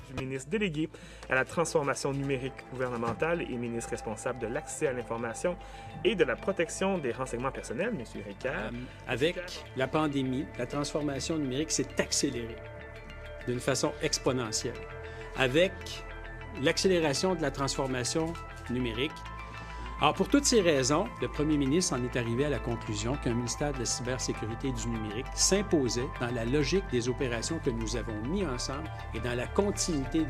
du ministre délégué à la transformation numérique gouvernementale et ministre responsable de l'accès à l'information et de la protection des renseignements personnels, M. Ricard. Avec la pandémie, la transformation numérique s'est accélérée d'une façon exponentielle. Avec l'accélération de la transformation numérique, alors, pour toutes ces raisons, le premier ministre en est arrivé à la conclusion qu'un ministère de la cybersécurité et du numérique s'imposait dans la logique des opérations que nous avons mis ensemble et dans la continuité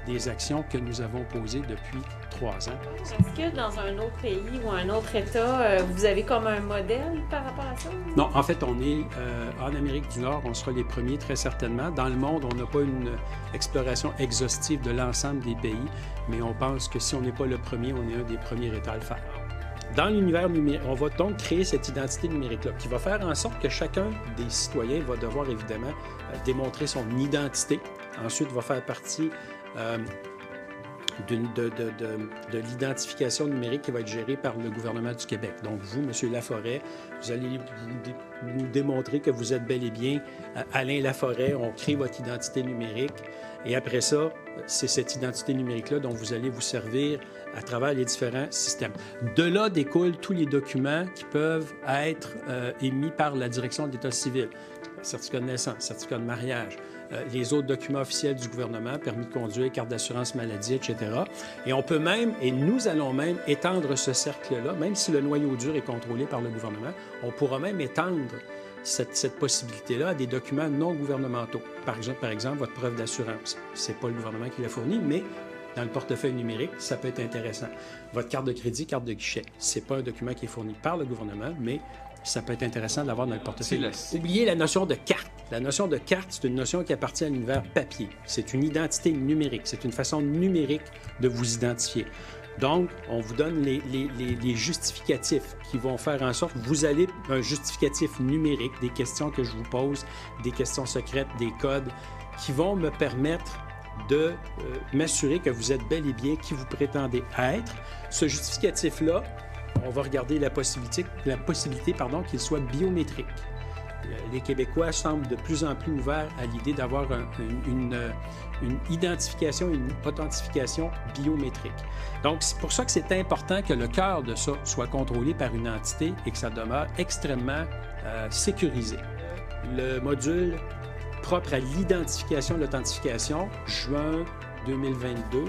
des actions que nous avons posées depuis 3 ans. Est-ce que dans un autre pays ou un autre État, vous avez comme un modèle par rapport à ça? Non, en fait, on est en Amérique du Nord, on sera les premiers très certainement. Dans le monde, on n'a pas une exploration exhaustive de l'ensemble des pays, mais on pense que si on n'est pas le premier, on est un des premiers États à le faire. Dans l'univers numérique, on va donc créer cette identité numérique-là qui va faire en sorte que chacun des citoyens va devoir évidemment démontrer son identité. Ensuite, va faire partie de l'identification numérique qui va être gérée par le gouvernement du Québec. Donc, vous, M. Laforêt, vous allez nous démontrer que vous êtes bel et bien Alain Laforêt. On crée votre identité numérique. Et après ça, c'est cette identité numérique-là dont vous allez vous servir à travers les différents systèmes. De là découlent tous les documents qui peuvent être émis par la direction de l'État civil. Certificat de naissance, certificat de mariage, les autres documents officiels du gouvernement, permis de conduire, carte d'assurance maladie, etc. Et on peut même, et nous allons même étendre ce cercle-là, même si le noyau dur est contrôlé par le gouvernement, on pourra même étendre cette possibilité-là à des documents non gouvernementaux. Par exemple, votre preuve d'assurance. Ce n'est pas le gouvernement qui l'a fourni, mais dans le portefeuille numérique, ça peut être intéressant. Votre carte de crédit, carte de guichet. Ce n'est pas un document qui est fourni par le gouvernement, mais ça peut être intéressant de l'avoir dans le portefeuille. Oubliez la notion de carte. La notion de carte, c'est une notion qui appartient à l'univers papier. C'est une identité numérique. C'est une façon numérique de vous identifier. Donc, on vous donne les justificatifs qui vont faire en sorte que vous allez un justificatif numérique, des questions que je vous pose, des questions secrètes, des codes qui vont me permettre de m'assurer que vous êtes bel et bien qui vous prétendez être. Ce justificatif-là, on va regarder la possibilité qu'il soit biométrique. Les Québécois semblent de plus en plus ouverts à l'idée d'avoir une identification, une authentification biométrique. Donc, c'est pour ça que c'est important que le cœur de ça soit contrôlé par une entité et que ça demeure extrêmement sécurisé. Le module propre à l'identification et l'authentification, juin 2022,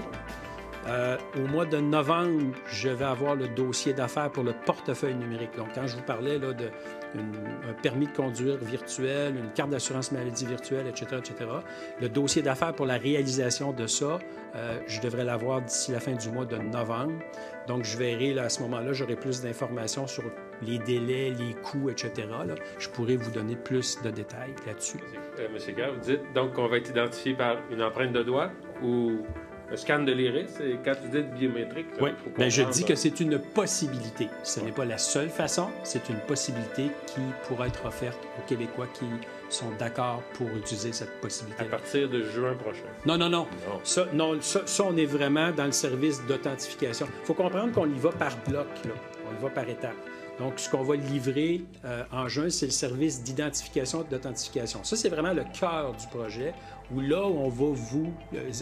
au mois de novembre, je vais avoir le dossier d'affaires pour le portefeuille numérique. Donc, quand je vous parlais là, un permis de conduire virtuel, une carte d'assurance maladie virtuelle, etc., le dossier d'affaires pour la réalisation de ça, je devrais l'avoir d'ici la fin du mois de novembre. Donc, je verrai, là, à ce moment-là, j'aurai plus d'informations sur les délais, les coûts, etc. Là. Je pourrais vous donner plus de détails là-dessus. Monsieur Gare, vous dites donc qu'on va être identifié par une empreinte de doigt ou un scan de l'iris, et quand vous dites biométrique... Oui, bien, je dis que c'est une possibilité. Ce n'est pas la seule façon, c'est une possibilité qui pourra être offerte aux Québécois qui sont d'accord pour utiliser cette possibilité. À partir de juin prochain. Non. Ça, on est vraiment dans le service d'authentification. Il faut comprendre qu'on y va par bloc, là. On y va par étapes. Donc, ce qu'on va livrer en juin, c'est le service d'identification et d'authentification. Ça, c'est vraiment le cœur du projet, où là, on va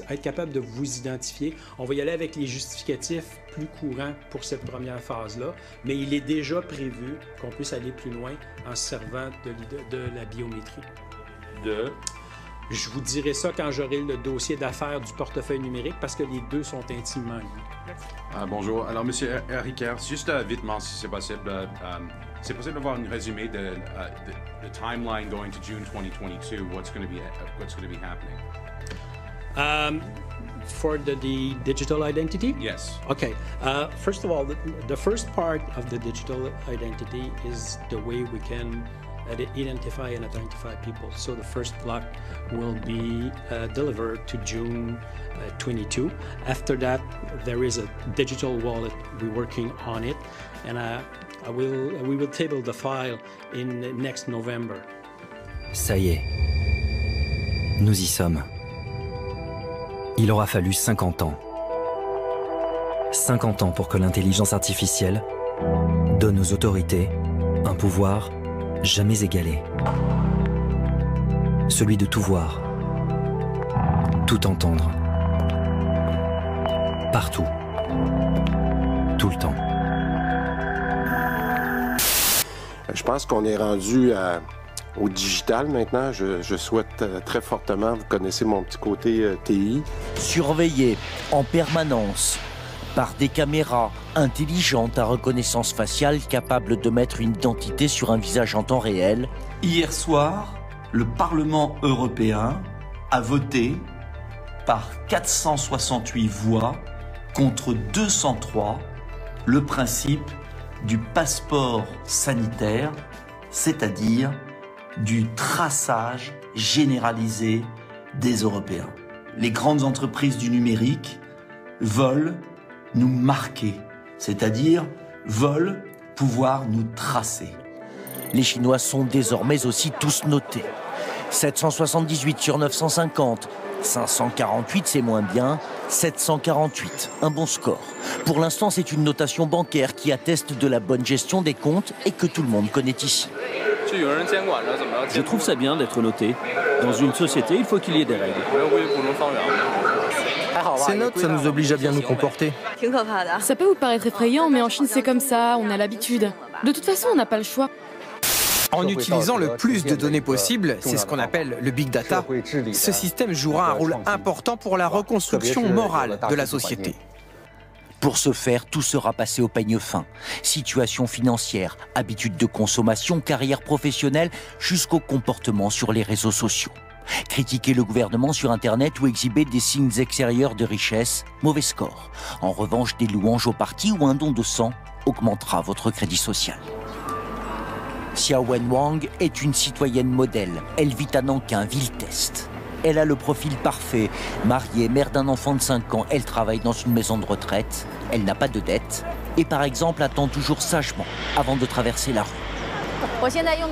être capable de vous identifier. On va y aller avec les justificatifs plus courants pour cette première phase-là, mais il est déjà prévu qu'on puisse aller plus loin en se servant de la biométrie. Je vous dirai ça quand j'aurai le dossier d'affaires du portefeuille numérique, parce que les deux sont intimement liés. Bonjour. Alors, M. Ricard, juste vitement, si c'est possible d'avoir un résumé de the timeline going to June 2022, what's going to be happening? For the digital identity? Yes. Okay. First of all, the first part of the digital identity is the way we can identify and identify people. So the first block will be delivered to June 22. After that, there is a digital wallet. We're working on it, and we will table the file in next November. Ça y est, nous y sommes. Il aura fallu 50 ans. 50 ans pour que l'intelligence artificielle donne aux autorités un pouvoir jamais égalé. Celui de tout voir, tout entendre, partout. Tout le temps. Je pense qu'on est rendu au digital maintenant. Je souhaite très fortement, vous connaissez mon petit côté TI. Surveillé en permanence par des caméras intelligentes à reconnaissance faciale capables de mettre une identité sur un visage en temps réel. Hier soir, le Parlement européen a voté par 468 voix contre 203 le principe du passeport sanitaire, c'est-à-dire du traçage généralisé des Européens. Les grandes entreprises du numérique veulent nous marquer, c'est-à-dire veulent pouvoir nous tracer. Les Chinois sont désormais aussi tous notés. 778 sur 950, 548 c'est moins bien, 748, un bon score. Pour l'instant, c'est une notation bancaire qui atteste de la bonne gestion des comptes et que tout le monde connaît ici. Je trouve ça bien d'être noté. Dans une société, il faut qu'il y ait des règles. Ces notes, ça nous oblige à bien nous comporter. Ça peut vous paraître effrayant, mais en Chine, c'est comme ça, on a l'habitude. De toute façon, on n'a pas le choix. En utilisant le plus de données possible, c'est ce qu'on appelle le big data, ce système jouera un rôle important pour la reconstruction morale de la société. Pour ce faire, tout sera passé au peigne fin. Situation financière, habitudes de consommation, carrière professionnelle, jusqu'au comportement sur les réseaux sociaux. Critiquer le gouvernement sur Internet ou exhiber des signes extérieurs de richesse, mauvais score. En revanche, des louanges au parti ou un don de sang augmentera votre crédit social. Xiao Wenwang est une citoyenne modèle. Elle vit à Nankin, Ville-Test. Elle a le profil parfait. Mariée, mère d'un enfant de 5 ans, elle travaille dans une maison de retraite. Elle n'a pas de dette. Et par exemple, attend toujours sagement avant de traverser la rue.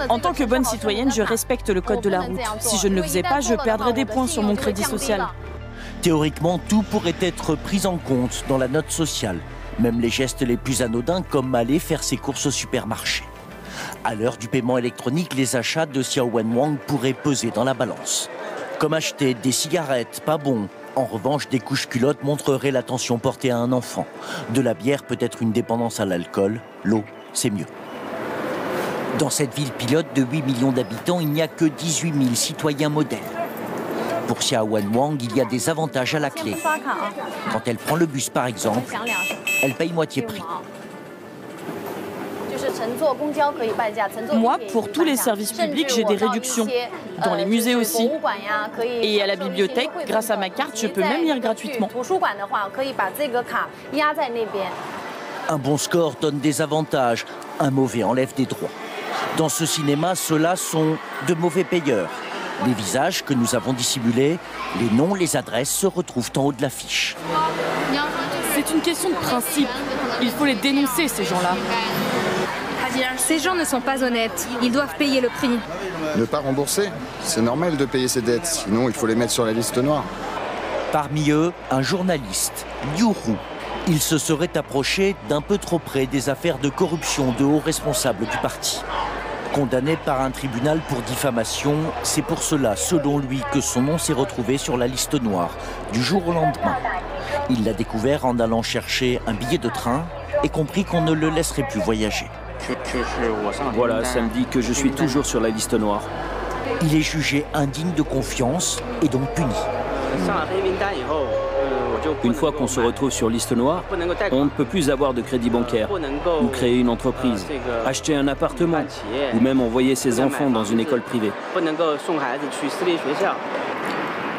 En tant que bonne citoyenne, je respecte le code de la route. Si je ne le faisais pas, je perdrais des points sur mon crédit social. Théoriquement, tout pourrait être pris en compte dans la note sociale. Même les gestes les plus anodins comme aller faire ses courses au supermarché. À l'heure du paiement électronique, les achats de Xiao Wenwang pourraient peser dans la balance. Comme acheter des cigarettes, pas bon. En revanche, des couches-culottes montreraient l'attention portée à un enfant. De la bière peut être une dépendance à l'alcool. L'eau, c'est mieux. Dans cette ville pilote de 8 millions d'habitants, il n'y a que 18 000 citoyens modèles. Pour Xiao Wenwang, il y a des avantages à la clé. Quand elle prend le bus, par exemple, elle paye moitié prix. Moi, pour tous les services publics, j'ai des réductions. Dans les musées aussi. Et à la bibliothèque, grâce à ma carte, je peux même lire gratuitement. Un bon score donne des avantages, un mauvais enlève des droits. Dans ce cinéma, ceux-là sont de mauvais payeurs. Les visages que nous avons dissimulés, les noms, les adresses se retrouvent en haut de l'affiche. C'est une question de principe. Il faut les dénoncer, ces gens-là. Ces gens ne sont pas honnêtes. Ils doivent payer le prix. Ne pas rembourser, c'est normal de payer ses dettes, sinon il faut les mettre sur la liste noire. Parmi eux, un journaliste, Liu Ru. Il se serait approché d'un peu trop près des affaires de corruption de hauts responsables du parti. Condamné par un tribunal pour diffamation, c'est pour cela, selon lui, que son nom s'est retrouvé sur la liste noire, du jour au lendemain. Il l'a découvert en allant chercher un billet de train et compris qu'on ne le laisserait plus voyager. Voilà, ça me dit que je suis toujours sur la liste noire. Il est jugé indigne de confiance et donc puni. Une fois qu'on se retrouve sur liste noire, on ne peut plus avoir de crédit bancaire, ou créer une entreprise, acheter un appartement, ou même envoyer ses enfants dans une école privée.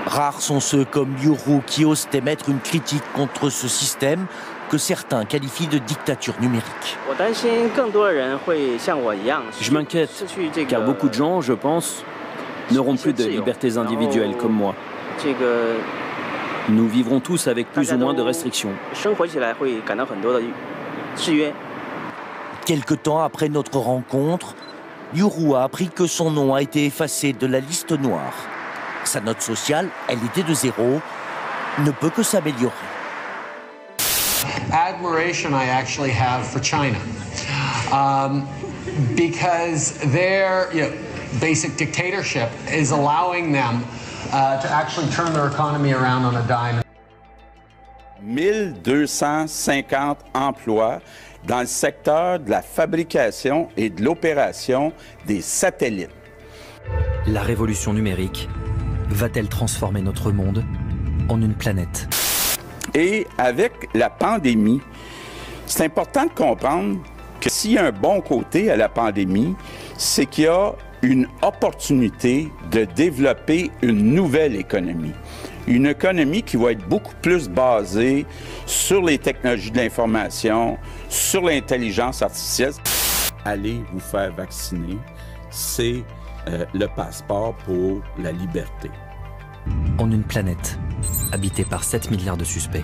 Rares sont ceux comme Liu Ru qui osent émettre une critique contre ce système que certains qualifient de dictature numérique. Je m'inquiète, car beaucoup de gens, je pense, n'auront plus de libertés individuelles comme moi. Nous vivrons tous avec plus ou moins de restrictions. Quelque temps après notre rencontre, Liu Ru a appris que son nom a été effacé de la liste noire. Sa note sociale, elle était de 0, ne peut que s'améliorer. Admiration I actually have for China, because their basic dictatorship is allowing them to actually turn their economy around on a dime. 1250 emplois dans le secteur de la fabrication et de l'opération des satellites. La révolution numérique va-t-elle transformer notre monde en une planète? Et avec la pandémie, c'est important de comprendre que s'il y a un bon côté à la pandémie, c'est qu'il y a une opportunité de développer une nouvelle économie. Une économie qui va être beaucoup plus basée sur les technologies de l'information, sur l'intelligence artificielle. Allez vous faire vacciner, c'est le passeport pour la liberté. En une planète habitée par 7 milliards de suspects.